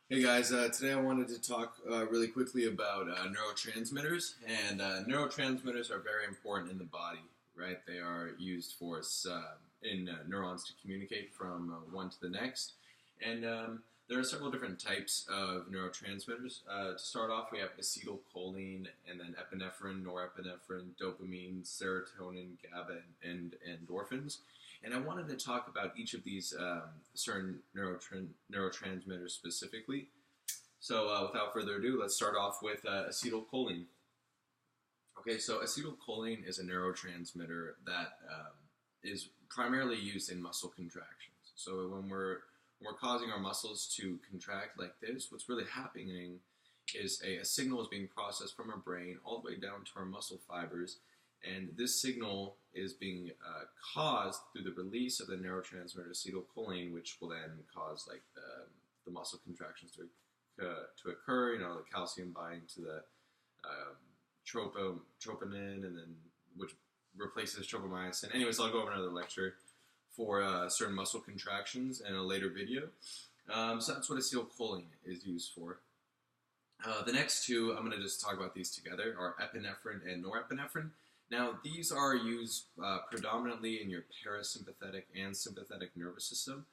Hey guys, today I wanted to talk really quickly about neurotransmitters. And neurotransmitters are very important in the body, right? They are used for in neurons to communicate from one to the next. And there are several different types of neurotransmitters. To start off, we have acetylcholine, and then epinephrine, norepinephrine, dopamine, serotonin, GABA, and endorphins. And I wanted to talk about each of these certain neurotransmitters specifically. So without further ado, let's start off with acetylcholine. Okay, so acetylcholine is a neurotransmitter that is primarily used in muscle contractions. So when we're causing our muscles to contract like this, what's really happening is a signal is being processed from our brain all the way down to our muscle fibers, and this signal is being caused through the release of the neurotransmitter acetylcholine, which will then cause like the muscle contractions to occur. You know, the calcium binding to the troponin, and then which replaces tropomyosin. Anyways, I'll go over another lecture for certain muscle contractions in a later video. So that's what acetylcholine is used for. The next two, I'm going to just talk about these together, are epinephrine and norepinephrine. Now, these are used predominantly in your parasympathetic and sympathetic nervous system.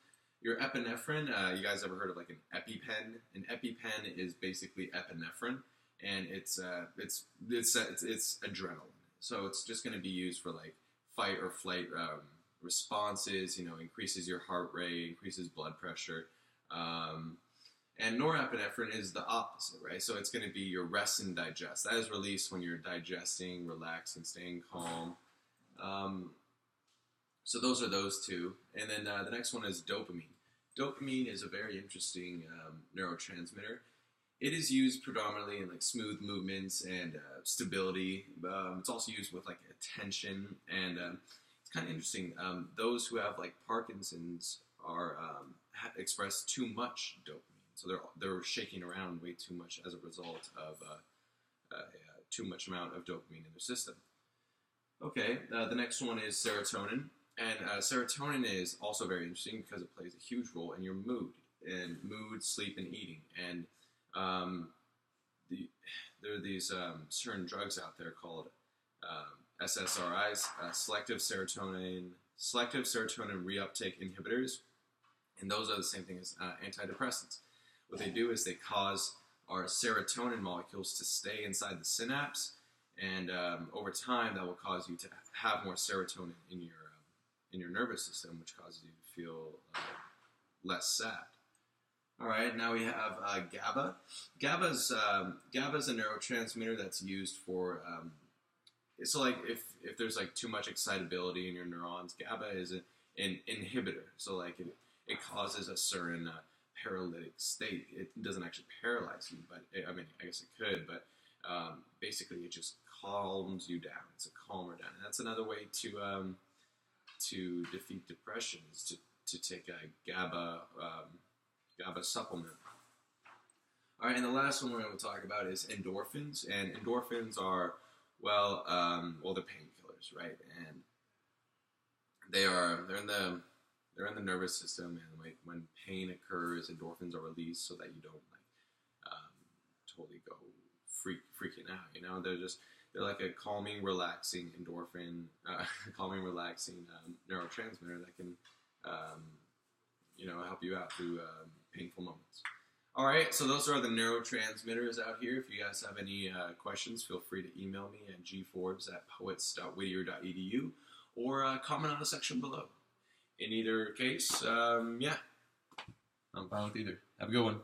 Your epinephrine, you guys ever heard of like an EpiPen? An EpiPen is basically epinephrine, and it's adrenaline. So it's just going to be used for like fight or flight responses. You know, increases your heart rate, increases blood pressure. And norepinephrine is the opposite, right? So it's going to be your rest and digest. That is released when you're digesting, relaxing, staying calm. So those are those two. And then the next one is dopamine. Dopamine is a very interesting neurotransmitter. It is used predominantly in like smooth movements and stability. It's also used with like attention, and it's kind of interesting. Those who have like Parkinson's are express too much dopamine. So they're shaking around way too much as a result of too much amount of dopamine in their system. Okay, the next one is serotonin, and serotonin is also very interesting because it plays a huge role in your mood, sleep, and eating. And there are these certain drugs out there called SSRIs, selective serotonin reuptake inhibitors, and those are the same thing as antidepressants. What they do is they cause our serotonin molecules to stay inside the synapse, and over time that will cause you to have more serotonin in your nervous system, which causes you to feel less sad. All right, now we have GABA. GABA's a neurotransmitter that's used for so like if there's like too much excitability in your neurons, GABA is an inhibitor. So like it causes a certain paralytic state. It doesn't actually paralyze you, but I mean, I guess it could, but basically it just calms you down. It's a calmer down. And that's another way to defeat depression, is to take a GABA supplement. All right, and the last one we're going to talk about is endorphins, and endorphins are they're painkillers, right? And they're in the nervous system, and like when pain occurs, endorphins are released so that you don't like totally go freaking out. You know, they're like a calming, relaxing endorphin, calming, relaxing neurotransmitter that can help you out through painful moments. All right, so those are the neurotransmitters out here. If you guys have any questions, feel free to email me at gforbes@poets.whittier.edu or comment on the section below. In either case, I'm fine with either. Have a good one.